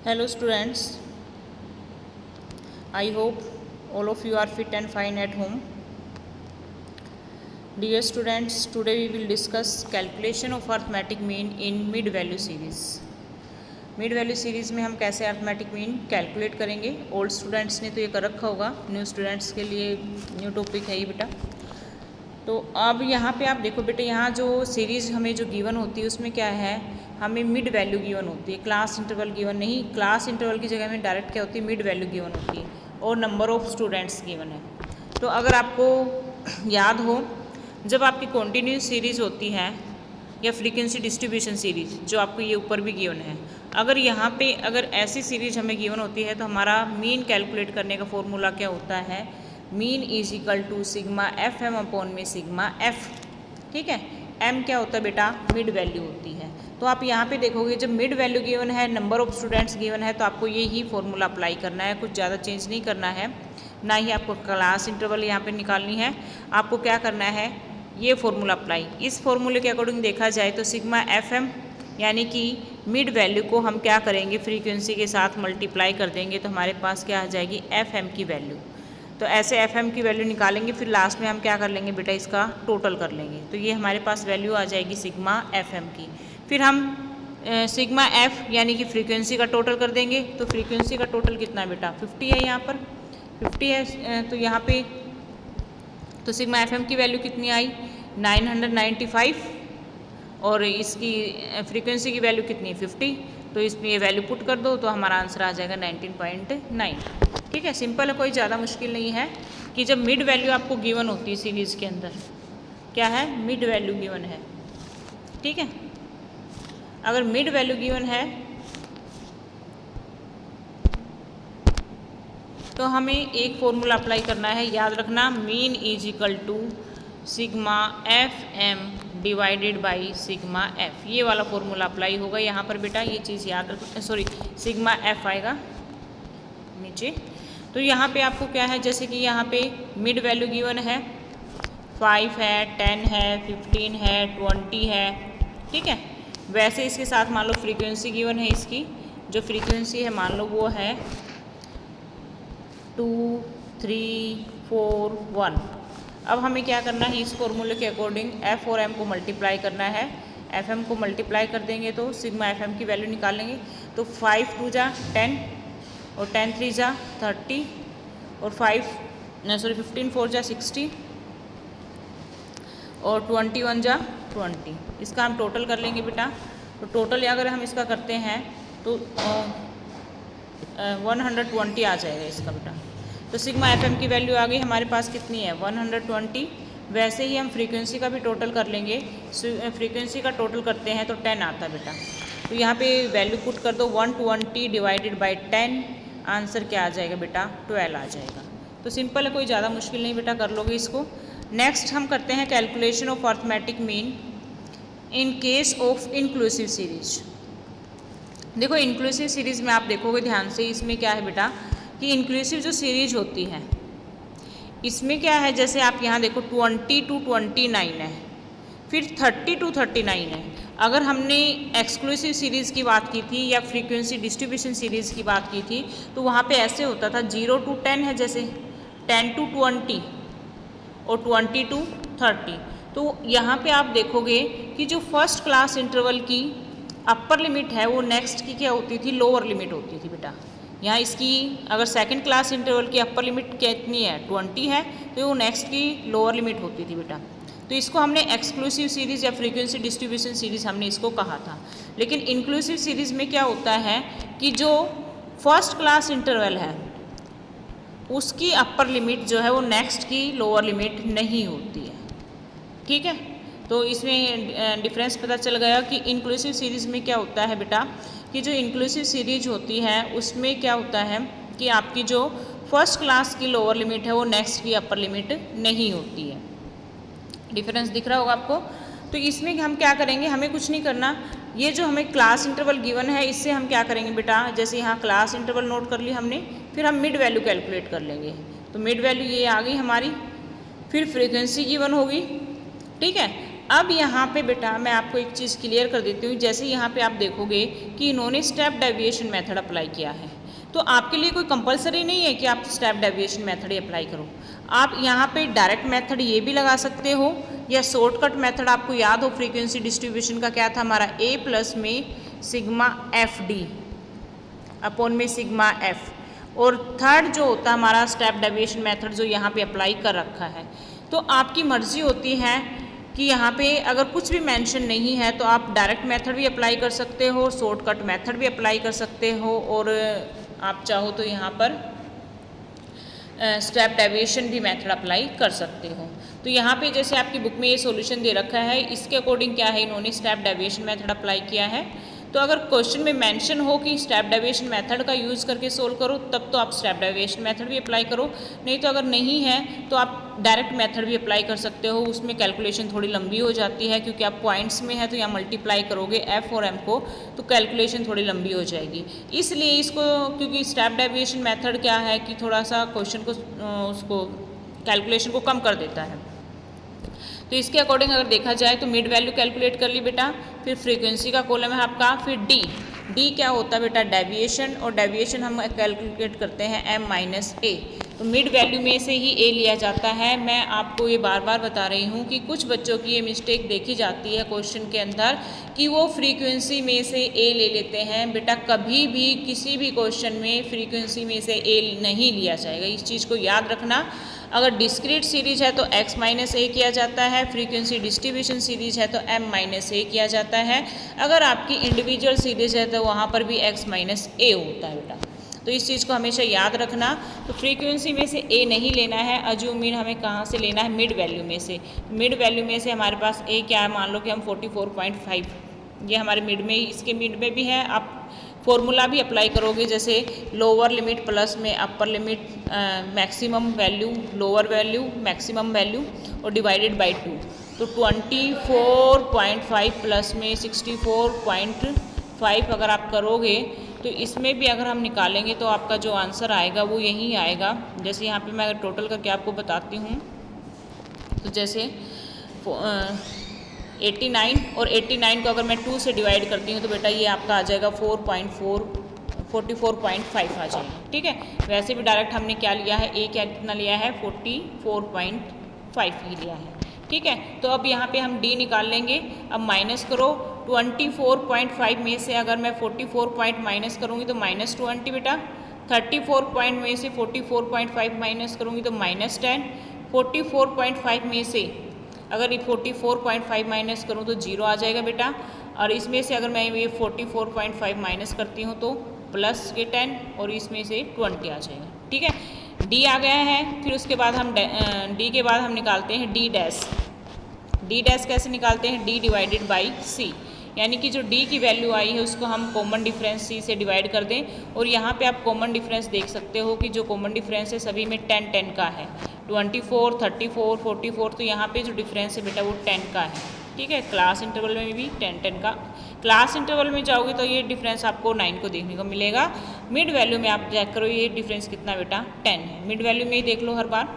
Hello students, I hope all of you are fit and fine at home. Dear students, today we will discuss calculation of arithmetic mean in mid value series. Mid value series में हम कैसे arithmetic mean calculate करेंगे। Old students ने तो ये कर रखा होगा, न्यू स्टूडेंट्स के लिए न्यू टॉपिक है ये बेटा। तो अब यहाँ पे आप देखो बेटे, यहाँ जो सीरीज़ हमें जो गिवन होती है उसमें क्या है, हमें मिड वैल्यू गिवन होती है, क्लास इंटरवल गिवन नहीं। क्लास इंटरवल की जगह में डायरेक्ट क्या होती है, मिड वैल्यू गिवन होती है और नंबर ऑफ स्टूडेंट्स गिवन है। तो अगर आपको याद हो, जब आपकी कॉन्टीन्यूस सीरीज़ होती है या फ्रीक्वेंसी डिस्ट्रीब्यूशन सीरीज जो आपको ये ऊपर भी गिवन है, अगर यहाँ पे अगर ऐसी सीरीज हमें गिवन होती है तो हमारा मीन कैलकुलेट करने का फॉर्मूला क्या होता है, mean is equal to sigma f m upon में सिग्मा एफ। ठीक है, एम क्या होता है बेटा, मिड वैल्यू होती है। तो आप यहाँ पे देखोगे जब मिड वैल्यू गिवन है, नंबर ऑफ स्टूडेंट्स गिवन है, तो आपको ये ही फॉर्मूला अप्लाई करना है, कुछ ज़्यादा चेंज नहीं करना है, ना ही आपको क्लास इंटरवल यहाँ पे निकालनी है। आपको क्या करना है, ये फॉर्मूला अप्लाई। इस फॉर्मूले के अकॉर्डिंग देखा जाए तो सिग्मा एफ एम यानी कि मिड वैल्यू को हम क्या करेंगे, फ्रीक्वेंसी के साथ मल्टीप्लाई कर देंगे तो हमारे पास क्या आ जाएगी, एफ एम की वैल्यू। तो ऐसे एफ एम की वैल्यू निकालेंगे, फिर लास्ट में हम क्या कर लेंगे बेटा, इसका टोटल कर लेंगे। तो ये हमारे पास वैल्यू आ जाएगी सिग्मा एफ एम की। फिर हम सिग्मा एफ यानी कि फ्रीक्वेंसी का टोटल कर देंगे। तो फ्रीक्वेंसी का टोटल कितना है बेटा, 50 है, यहाँ पर 50 है। तो यहाँ पे तो सिग्मा एफ एम की वैल्यू कितनी आई, 995, और इसकी फ्रीक्वेंसी की वैल्यू कितनी है, 50। तो इसमें ये वैल्यू पुट कर दो तो हमारा आंसर आ जाएगा 19.9। ठीक है, सिंपल है, कोई ज़्यादा मुश्किल नहीं है कि जब मिड वैल्यू आपको गिवन होती है सीरीज़ के अंदर, क्या है, मिड वैल्यू गिवन है। ठीक है, अगर मिड वैल्यू गिवन है तो हमें एक फॉर्मूला अप्लाई करना है, याद रखना, mean is equal to sigma f m divided by sigma f. ये वाला फॉर्मूला अप्लाई होगा यहाँ पर बेटा, ये चीज़ याद रख, सॉरी सिग्मा एफ आएगा नीचे। तो यहाँ पे आपको क्या है, जैसे कि यहाँ पे मिड वैल्यू गिवन है, 5 है, 10 है, 15 है, 20 है। ठीक है, वैसे इसके साथ मान लो फ्रीक्वेंसी गिवन है, इसकी जो फ्रीक्वेंसी है मान लो वो है 2, 3, 4, 1। अब हमें क्या करना है, इस फॉर्मूले के अकॉर्डिंग एफ और एम को मल्टीप्लाई करना है। एफ एम को मल्टीप्लाई कर देंगे तो सिग्मा एफ एम की वैल्यू निकालेंगे। तो 5 2 जा 10 और 10 3 जा 30 और 15 4 जा 60 और 21 जा 20। इसका हम टोटल कर लेंगे बेटा। तो टोटल अगर हम इसका करते हैं तो 120 आ जाएगा इसका बेटा। तो सिग्मा एफ एम की वैल्यू आ गई हमारे पास, कितनी है, 120। वैसे ही हम फ्रीक्वेंसी का भी टोटल कर लेंगे। फ्रीक्वेंसी का टोटल करते हैं तो 10 आता है बेटा। तो यहाँ पे वैल्यू पुट कर दो, 120 डिवाइडेड बाई 10, आंसर क्या आ जाएगा बेटा, 12 आ जाएगा। तो सिंपल है, कोई ज़्यादा मुश्किल नहीं बेटा, कर लोगे इसको। नेक्स्ट हम करते हैं calculation of arithmetic mean in case of inclusive series. देखो इंक्लूसिव सीरीज़ में आप देखोगे ध्यान से, इसमें क्या है बेटा कि इंक्लूसिव जो सीरीज होती है इसमें क्या है, जैसे आप यहाँ देखो 20 to 29 है, फिर 30 to 39 है। अगर हमने एक्सक्लूसिव सीरीज़ की बात की थी या फ्रीक्वेंसी डिस्ट्रीब्यूशन सीरीज़ की बात की थी तो वहाँ पे ऐसे होता था 0 to 10 है, जैसे 10 to 20 और 20 to 30। तो यहाँ पे आप देखोगे कि जो फर्स्ट क्लास इंटरवल की अपर लिमिट है वो नेक्स्ट की क्या होती थी, लोअर लिमिट होती थी बेटा। यहाँ इसकी अगर सेकंड क्लास इंटरवल की अपर लिमिट कितनी है, 20 है, तो वो नेक्स्ट की लोअर लिमिट होती थी बेटा। तो इसको हमने एक्सक्लूसिव सीरीज़ या फ्रीक्वेंसी डिस्ट्रीब्यूशन सीरीज़ हमने इसको कहा था। लेकिन इंक्लूसिव सीरीज़ में क्या होता है कि जो फर्स्ट क्लास इंटरवल है उसकी अपर लिमिट जो है वो नेक्स्ट की लोअर लिमिट नहीं होती है। ठीक है, तो इसमें डिफरेंस पता चल गया कि इंक्लूसिव सीरीज़ में क्या होता है बेटा कि जो इंक्लूसिव सीरीज होती है उसमें क्या होता है कि आपकी जो फर्स्ट क्लास की लोअर लिमिट है वो नेक्स्ट की अपर लिमिट नहीं होती है। डिफरेंस दिख रहा होगा आपको। तो इसमें हम क्या करेंगे, हमें कुछ नहीं करना, ये जो हमें क्लास इंटरवल गिवन है इससे हम क्या करेंगे बेटा, जैसे यहाँ क्लास इंटरवल नोट कर ली हमने, फिर हम मिड वैल्यू कैलकुलेट कर लेंगे। तो मिड वैल्यू ये आ गई हमारी, फिर फ्रीक्वेंसी गिवन होगी। ठीक है, अब यहाँ पे बेटा मैं आपको एक चीज़ क्लियर कर देती हूँ। जैसे यहाँ पे आप देखोगे कि इन्होंने स्टेप डेविएशन मेथड अप्लाई किया है, तो आपके लिए कोई कंपलसरी नहीं है कि आप स्टेप डेविएशन मेथड ही अप्लाई करो। आप यहाँ पे डायरेक्ट मेथड ये भी लगा सकते हो, या शॉर्टकट मेथड आपको याद हो फ्रीक्वेंसी डिस्ट्रीब्यूशन का क्या था हमारा, ए प्लस में सिग्मा एफ डी अपॉन में सिग्मा एफ, और थर्ड जो होता है हमारा स्टेप डेविएशन मेथड जो यहाँ पे अप्लाई कर रखा है। तो आपकी मर्जी होती है कि यहाँ पे अगर कुछ भी मेंशन नहीं है तो आप डायरेक्ट मेथड भी अप्लाई कर सकते हो, शॉर्टकट मेथड भी अप्लाई कर सकते हो, और आप चाहो तो यहाँ पर स्टेप डेविएशन भी मेथड अप्लाई कर सकते हो। तो यहाँ पे जैसे आपकी बुक में ये सॉल्यूशन दे रखा है, इसके अकॉर्डिंग क्या है, इन्होंने स्टेप डेविएशन मेथड अप्लाई किया है। तो अगर क्वेश्चन में मेंशन हो कि स्टेप डेविएशन मेथड का यूज़ करके सोल्व करो, तब तो आप स्टेप डेविएशन मेथड भी अप्लाई करो, नहीं तो अगर नहीं है तो आप डायरेक्ट मेथड भी अप्लाई कर सकते हो। उसमें कैलकुलेशन थोड़ी लंबी हो जाती है, क्योंकि आप पॉइंट्स में है तो यहाँ मल्टीप्लाई करोगे एफ और एम को, तो कैलकुलेशन थोड़ी लंबी हो जाएगी। इसलिए इसको, क्योंकि स्टेप डेविएशन मेथड क्या है कि थोड़ा सा क्वेश्चन को उसको कैलकुलेशन को कम कर देता है। तो इसके अकॉर्डिंग अगर देखा जाए तो मिड वैल्यू कैलकुलेट कर ली बेटा, फिर फ्रीक्वेंसी का कॉलम है आपका, फिर डी क्या होता है बेटा, डेविएशन, और डेविएशन हम कैलकुलेट करते हैं एम माइनस ए। तो मिड वैल्यू में से ही ए लिया जाता है। मैं आपको ये बार बार बता रही हूँ कि कुछ बच्चों की ये मिस्टेक देखी जाती है क्वेश्चन के अंदर कि वो फ्रीक्वेंसी में से ए ले लेते हैं। बेटा कभी भी किसी भी क्वेश्चन में फ्रीक्वेंसी में से ए नहीं लिया जाएगा, इस चीज़ को याद रखना। अगर डिस्क्रीट सीरीज है तो x माइनस ए किया जाता है, फ्रीक्वेंसी डिस्ट्रीब्यूशन सीरीज है तो m माइनस ए किया जाता है। अगर आपकी इंडिविजुअल सीरीज है तो वहाँ पर भी x माइनस ए होता है बेटा, तो इस चीज़ को हमेशा याद रखना। तो फ्रीक्वेंसी में से ए नहीं लेना है, अज्यूम मीन हमें कहाँ से लेना है, मिड वैल्यू में से। मिड वैल्यू में से हमारे पास ए क्या है, मान लो कि हम 44.5, ये हमारे मिड में, इसके मिड में भी है। आप फॉर्मूला भी अप्लाई करोगे, जैसे लोअर लिमिट प्लस में upper limit, maximum value lower value maximum value और डिवाइडेड बाय 2। तो 24.5 प्लस में 64.5 अगर आप करोगे तो इसमें भी अगर हम निकालेंगे तो आपका जो आंसर आएगा वो यही आएगा। जैसे यहाँ पे मैं अगर टोटल करके आपको बताती हूँ, तो जैसे 89 और 89 को अगर मैं 2 से डिवाइड करती हूँ तो बेटा ये आपका आ जाएगा 44.5 आ जाएगा। ठीक है, वैसे भी डायरेक्ट हमने क्या लिया है, ए क्या कितना लिया है, 44.5 ही लिया है। ठीक है, तो अब यहाँ पे हम डी निकाल लेंगे। अब माइनस करो 24.5 में से अगर मैं 44 माइनस करूँगी तो -20 बेटा, 34 पॉइंट में से 44.5 माइनस करूँगी तो -10, 44.5 में से अगर 44.5 माइनस करूँ तो 0 आ जाएगा बेटा, और इसमें से अगर मैं ये 44.5 माइनस करती हूँ तो प्लस के 10 और इसमें से 20 आ जाएगा। ठीक है, डी आ गया है। फिर उसके बाद हम डी के बाद हम निकालते हैं डी डैश। डी डैश कैसे निकालते हैं, डी डिवाइडेड बाई सी, यानी कि जो डी की वैल्यू आई है उसको हम कॉमन डिफरेंस सी से डिवाइड कर दें। और यहाँ पे आप कॉमन डिफरेंस देख सकते हो कि जो कॉमन डिफरेंस है सभी में 10 का है, 24, 34, 44। तो यहाँ पे जो डिफरेंस है बेटा वो 10 का है। ठीक है, क्लास इंटरवल में भी 10 का। क्लास इंटरवल में जाओगे तो ये डिफरेंस आपको 9 को देखने को मिलेगा। मिड वैल्यू में आप चेक करो ये डिफरेंस कितना बेटा, 10 है। मिड वैल्यू में ही देख लो हर बार,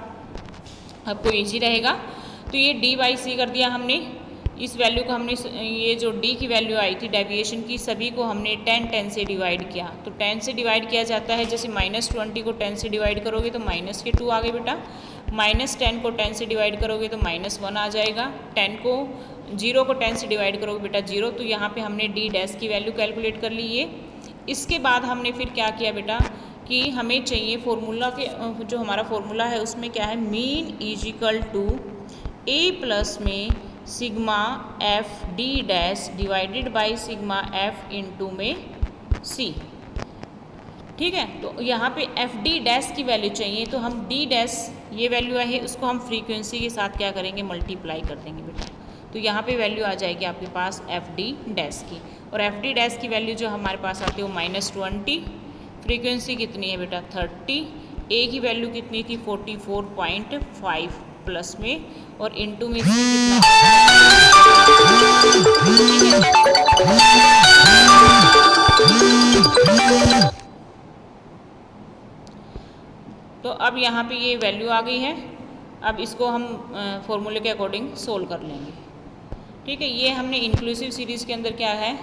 आपको ईजी रहेगा। तो ये डी बाई सी कर दिया हमने। इस वैल्यू को हमने, ये जो डी की वैल्यू आई थी डेविएशन की, सभी को हमने 10 से डिवाइड किया। तो 10 से डिवाइड किया जाता है, जैसे -20 को 10 से डिवाइड करोगे तो माइनस के 2 आ गए बेटा, -10 को 10 से डिवाइड करोगे तो -1 आ जाएगा, 0 को 10 से डिवाइड करोगे बेटा 0। तो यहाँ पे हमने डी डैश की वैल्यू कैलकुलेट कर ली ये। इसके बाद हमने फिर क्या किया बेटा कि हमें चाहिए फॉर्मूला के, जो हमारा फॉर्मूला है उसमें क्या है, mean is equal to a plus में sigma f d dash divided by sigma f into में सी। ठीक है, तो यहाँ पे एफ डी डैश की वैल्यू चाहिए, तो हम डी डैश ये वैल्यू है उसको हम फ्रीक्वेंसी के साथ क्या करेंगे, मल्टीप्लाई कर देंगे बेटा। तो यहाँ पे वैल्यू आ जाएगी आपके पास एफ डी डैश की, और एफ डी डैश की वैल्यू जो हमारे पास आती है वो -20, फ्रीक्वेंसी कितनी है बेटा 30, ए की वैल्यू कितनी थी 44.5 प्लस में, और इंटू में कितना। तो अब यहाँ पे ये वैल्यू आ गई है। अब इसको हम फॉर्मूले के अकॉर्डिंग सोल्व कर लेंगे। ठीक है, ये हमने इंक्लूसिव सीरीज़ के अंदर क्या है,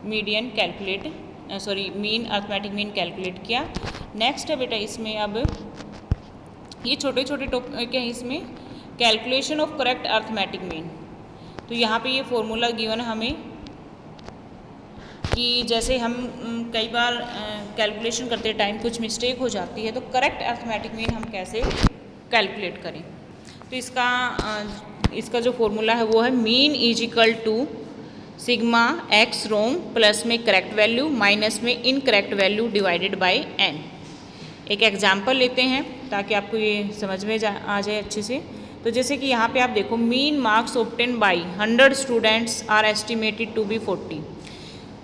median calculate mean arithmetic mean calculate किया। नेक्स्ट है बेटा इसमें अब ये छोटे छोटे टॉपिक हैं, इसमें calculation of correct arithmetic mean. तो यहाँ पे ये फॉर्मूला गिवन है हमें कि जैसे हम कई बार कैलकुलेशन करते टाइम कुछ मिस्टेक हो जाती है, तो करेक्ट अर्थमेटिक मीन हम कैसे कैलकुलेट करें। तो इसका जो फॉर्मूला है वो है mean is equal to sigma x wrong plus में करेक्ट वैल्यू माइनस में incorrect value divided by n. एक एग्जांपल लेते हैं ताकि आपको ये समझ में आ जाए अच्छे से। तो जैसे कि यहाँ पे आप देखो, mean marks obtain by 100 students are estimated to be 40।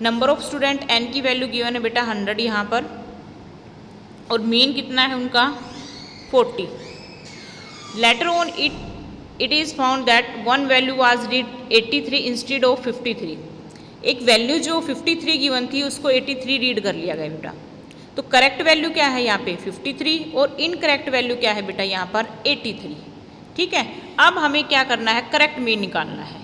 Number of student n की वैल्यू गिवन है बेटा 100 यहाँ पर, और मीन कितना है उनका 40। Later on it is found that one value was read 83 instead of 53। एक वैल्यू जो 53 गिवन थी उसको 83 रीड कर लिया गया बेटा। तो करेक्ट वैल्यू क्या है यहाँ पे 53 और इनकरेक्ट वैल्यू क्या है बेटा यहाँ पर 83। ठीक है, अब हमें क्या करना है, करेक्ट मीन निकालना है।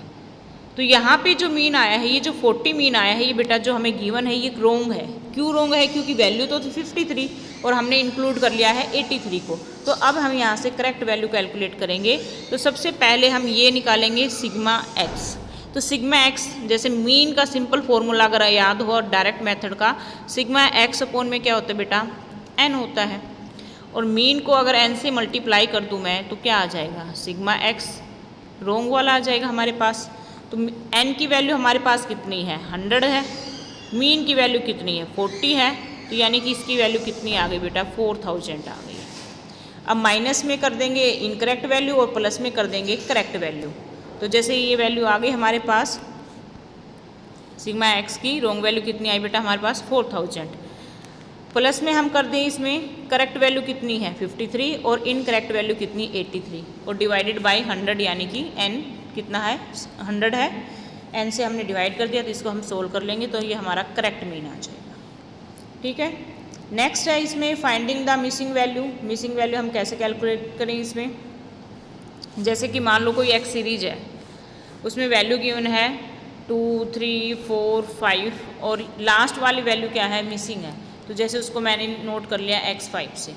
तो यहाँ पे जो मीन आया है, ये जो 40 मीन आया है, ये बेटा जो हमें गिवन है ये रोंग है। क्यों रोंग है, क्योंकि वैल्यू तो थी 53 और हमने इंक्लूड कर लिया है 83 को। तो अब हम यहाँ से करेक्ट वैल्यू कैलकुलेट करेंगे। तो सबसे पहले हम ये निकालेंगे सिग्मा एक्स। तो सिग्मा एक्स जैसे मीन का सिंपल फॉर्मूला अगर याद हो और डायरेक्ट मेथड का, सिग्मा एक्स अपॉन में क्या होता है बेटा एन होता है, और मीन को अगर एन से मल्टीप्लाई कर दूँ मैं तो क्या आ जाएगा, सिग्मा एक्स रोंग वाला आ जाएगा हमारे पास। तो एन की वैल्यू हमारे पास कितनी है 100 है, मीन की वैल्यू कितनी है 40 है, तो यानी कि इसकी वैल्यू कितनी आ गई बेटा 4000 आ गई। अब माइनस में कर देंगे इनकरेक्ट वैल्यू और प्लस में कर देंगे करेक्ट वैल्यू। तो जैसे ये वैल्यू आ गई हमारे पास सिग्मा एक्स की, रोंग वैल्यू कितनी आई बेटा हमारे पास 4000। प्लस में हम कर दें इसमें करेक्ट वैल्यू कितनी है 53 और इनकरेक्ट वैल्यू कितनी 83, और डिवाइडेड बाय 100 यानी कि एन कितना है 100 है, एन से हमने डिवाइड कर दिया। तो इसको हम सोल्व कर लेंगे तो ये हमारा करेक्ट मीन आ जाएगा। ठीक है, नेक्स्ट है इसमें finding the missing value. Missing value हम कैसे कैलकुलेट करें इसमें, जैसे कि मान लो कोई एक्स सीरीज है, उसमें वैल्यू गिवन है 2 3 4 5 और लास्ट वाली वैल्यू क्या है मिसिंग है। तो जैसे उसको मैंने नोट कर लिया x5 से।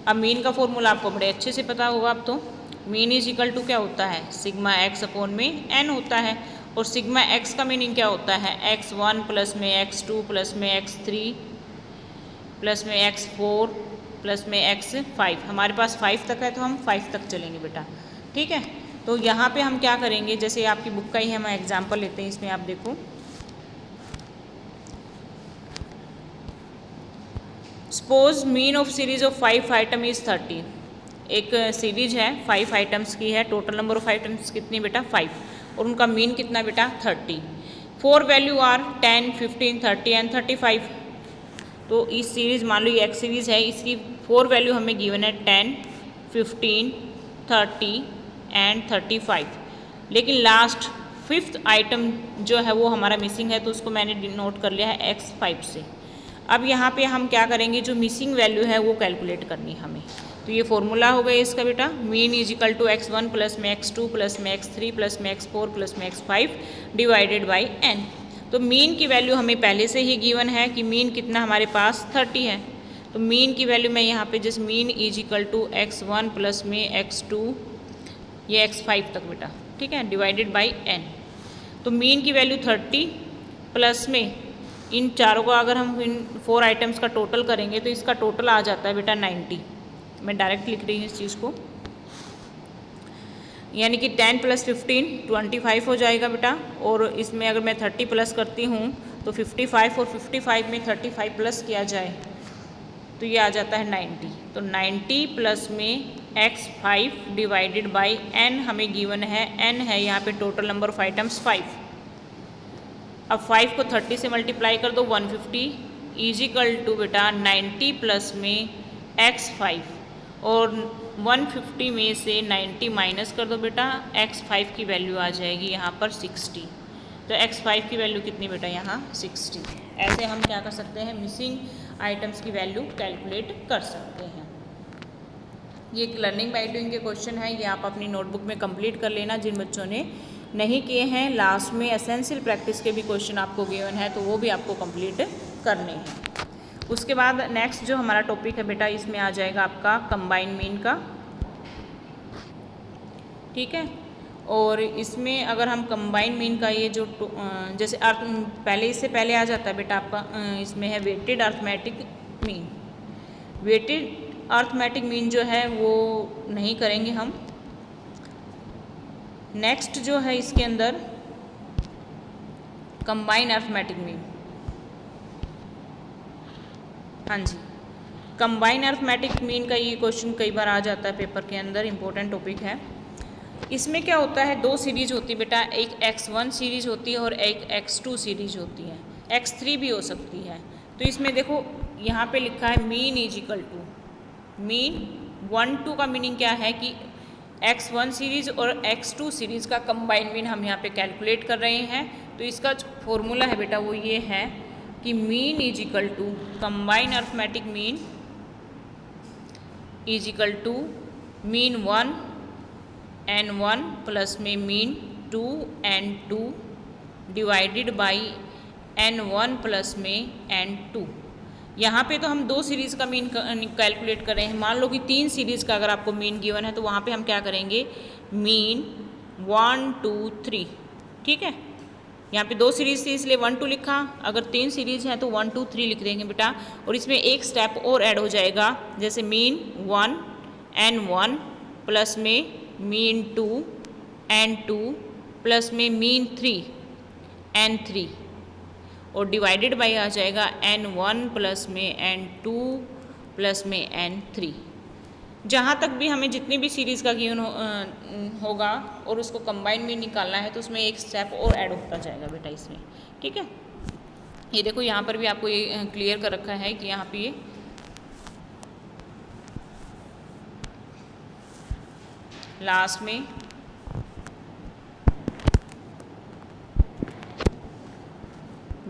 अब मीन का फॉर्मूला आपको बड़े अच्छे से पता होगा अब तो, मीन इज इक्वल टू क्या होता है सिग्मा एक्स अपॉन में एन होता है, और सिग्मा एक्स का मीनिंग क्या होता है x1 प्लस में x2 प्लस में x3 प्लस में x4 प्लस में x5। हमारे पास 5 तक है तो हम 5 तक चलेंगे बेटा। ठीक है, तो यहाँ पे हम क्या करेंगे, जैसे आपकी बुक का ही हम एग्जाम्पल लेते हैं, इसमें आप देखो suppose mean of series of 5 item is 30। एक सीरीज है 5 आइटम्स की है, टोटल नंबर ऑफ आइटम्स कितनी बेटा 5, और उनका मीन कितना बेटा 30। 4 वैल्यू आर 10 15 30 एंड 35। तो इस सीरीज मान लो ये एक्स सीरीज है, इसकी 4 वैल्यू हमें गिवन है 10 15 30 एंड 35, लेकिन लास्ट 5th आइटम जो है वो हमारा मिसिंग है, तो उसको मैंने नोट कर लिया है x5 से। अब यहाँ पे हम क्या करेंगे, जो मिसिंग वैल्यू है वो कैलकुलेट करनी है हमें। तो ये फॉर्मूला हो गया इसका बेटा, mean is equal to x1 plus में x2 प्लस में x3 प्लस में x4 प्लस में x5 डिवाइडेड बाई n। तो मीन की वैल्यू हमें पहले से ही गिवन है कि मीन कितना हमारे पास 30 है। तो मीन की वैल्यू मैं यहाँ पे जिस mean is equal to x1 plus में x2 ये x5 तक बेटा, ठीक है, डिवाइडेड बाई n। तो मीन की वैल्यू 30 प्लस में इन चारों का अगर हम इन 4 आइटम्स का टोटल करेंगे तो इसका टोटल आ जाता है बेटा 90। मैं डायरेक्ट लिख रही हूँ इस चीज़ को, यानी कि 10 प्लस 15 25 हो जाएगा बेटा, और इसमें अगर मैं 30 प्लस करती हूँ तो 55 और 55 में 35 प्लस किया जाए तो ये आ जाता है 90। तो 90 प्लस में x5 डिवाइडेड बाई n हमें गिवन है, n है यहाँ पे टोटल नंबर ऑफ आइटम्स 5। अब 5 को 30 से मल्टीप्लाई कर दो 150 इजिकल टू बेटा 90 प्लस में x5, और 150 में से 90 माइनस कर दो बेटा, x5 की वैल्यू आ जाएगी यहाँ पर 60। तो x5 की वैल्यू कितनी बेटा यहाँ 60। ऐसे हम क्या कर सकते हैं, मिसिंग आइटम्स की वैल्यू कैलकुलेट कर सकते हैं। ये एक लर्निंग बाय डूइंग के क्वेश्चन है, ये आप अपनी नोटबुक में कंप्लीट कर लेना जिन बच्चों ने नहीं किए हैं, लास्ट में एसेंशियल प्रैक्टिस के भी क्वेश्चन आपको गिवन है, तो वो भी आपको कंप्लीट करने हैं। उसके बाद नेक्स्ट जो हमारा टॉपिक है बेटा, इसमें आ जाएगा आपका कंबाइन मीन का, ठीक है। और इसमें अगर हम कंबाइन मीन का ये जो जैसे पहले इससे पहले आ जाता है बेटा आपका, इसमें है weighted arithmetic mean. Weighted arithmetic mean जो है वो नहीं करेंगे हम। नेक्स्ट जो है इसके अंदर कंबाइन अर्थमेटिक मीन, हाँ जी, कंबाइन अर्थमेटिक मीन का ये क्वेश्चन कई बार आ जाता है पेपर के अंदर, इम्पोर्टेंट टॉपिक है। इसमें क्या होता है, दो सीरीज होती है बेटा, एक x1 सीरीज होती है और एक x2 सीरीज होती है, x3 भी हो सकती है। तो इसमें देखो यहाँ पे लिखा है mean is equal to mean 1 2 का मीनिंग क्या है कि x1 सीरीज और x2 सीरीज का कंबाइन मीन हम यहाँ पे कैलकुलेट कर रहे हैं। तो इसका जो फॉर्मूला है बेटा वो ये है कि mean is equal to combine arithmetic mean is equal to mean 1 n1 plus में mean 2 n2 divided by n1 plus में n2। यहाँ पे तो हम दो सीरीज़ का मीन कैलकुलेट कर रहे हैं। मान लो कि 3 सीरीज़ का अगर आपको मीन गिवन है तो वहाँ पे हम क्या करेंगे, मीन 1 2 3, ठीक है। यहाँ पे 2 सीरीज़ थी इसलिए 1 2 लिखा, अगर 3 सीरीज़ हैं तो 1 2 3 लिख देंगे बेटा। और इसमें एक स्टेप और ऐड हो जाएगा, जैसे मीन 1 n1 प्लस में मीन 2 n2 प्लस में मीन 3 n3 और डिवाइडेड बाई आ जाएगा n1 प्लस में n2 प्लस में n3। जहाँ तक भी हमें जितनी भी सीरीज़ का गिवन होगा और उसको कंबाइन में निकालना है तो उसमें एक स्टेप और ऐड होता जाएगा बेटा इसमें, ठीक है। ये देखो यहाँ पर भी आपको ये क्लियर कर रखा है कि यहाँ पे ये लास्ट में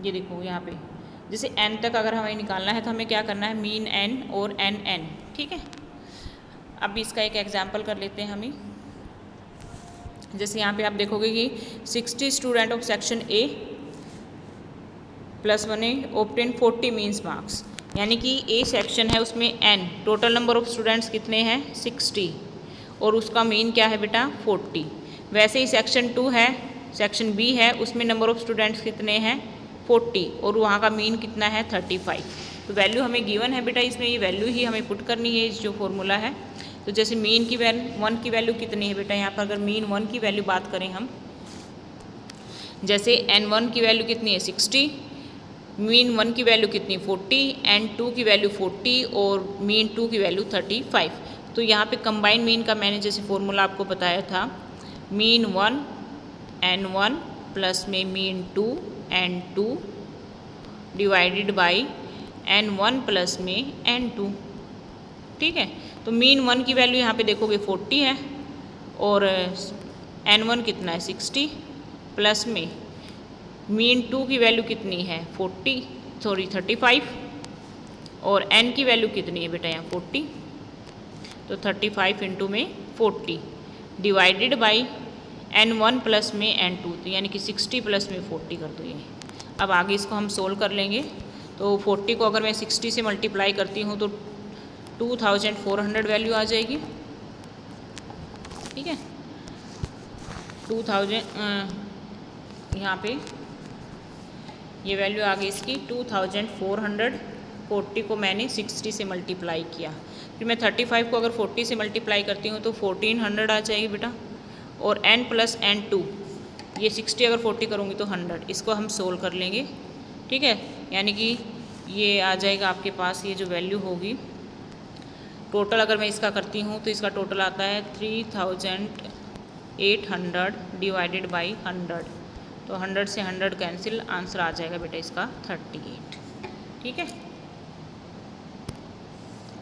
ये देखो यहाँ पे जैसे n तक अगर हमें निकालना है तो हमें क्या करना है, मीन n और n, ठीक है। अब इसका एक एग्जांपल कर लेते हैं हमें। जैसे यहाँ पे आप देखोगे कि 60 student of section A +1 obtain 40 means marks, यानी कि A सेक्शन है उसमें n total number of students कितने हैं 60 और उसका मीन क्या है बेटा 40। वैसे ही सेक्शन 2 है, सेक्शन B है, उसमें नंबर ऑफ स्टूडेंट्स कितने हैं 40 और वहाँ का मीन कितना है 35। तो वैल्यू हमें गिवन है बेटा, इसमें ये वैल्यू ही हमें पुट करनी है जो फॉर्मूला है। तो जैसे मीन की 1 की वैल्यू कितनी है बेटा, यहाँ पर अगर मीन 1 की वैल्यू बात करें हम, जैसे n1 की वैल्यू कितनी है 60, मीन 1 की वैल्यू कितनी 40, n2 की वैल्यू 40 और मीन 2 की वैल्यू 35। तो यहाँ पे कंबाइन मीन का मैंने जैसे फॉर्मूला आपको बताया था, मीन 1 n1 प्लस में mean 2 n2 divided by n1 plus में n2, ठीक है। तो मीन 1 की वैल्यू यहाँ पे देखोगे 40 है और n1 कितना है 60 प्लस में मीन 2 की वैल्यू कितनी है 35 और n की वैल्यू कितनी है बेटा यहाँ 40, तो 35 इंटू में 40 डिवाइडेड बाई n1 प्लस में n2, तो यानी कि 60 प्लस में 40 कर दो ये। अब आगे इसको हम सोल्व कर लेंगे। तो 40 को अगर मैं 60 से मल्टीप्लाई करती हूँ तो 2400 वैल्यू आ जाएगी, ठीक है। 2000 यहाँ पे ये वैल्यू आ गई इसकी 2400। 40 को मैंने 60 से मल्टीप्लाई किया, फिर मैं 35 को अगर 40 से मल्टीप्लाई करती हूँ तो 1400 आ जाएगी बेटा। और n प्लस n2, ये 60 अगर 40 करूँगी तो 100, इसको हम सोल्व कर लेंगे, ठीक है। यानी कि ये आ जाएगा आपके पास, ये जो वैल्यू होगी टोटल अगर मैं इसका करती हूँ तो इसका टोटल आता है 3800 डिवाइडेड बाई 100, तो 100 से 100 कैंसिल, आंसर आ जाएगा बेटा इसका 38, ठीक है।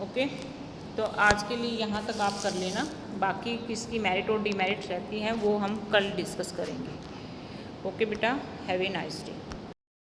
ओके, तो आज के लिए यहाँ तक आप कर लेना, बाकी किसकी मेरिट और डीमेरिट रहती हैं वो हम कल डिस्कस करेंगे। ओके बेटा, हैव ए नाइस डे।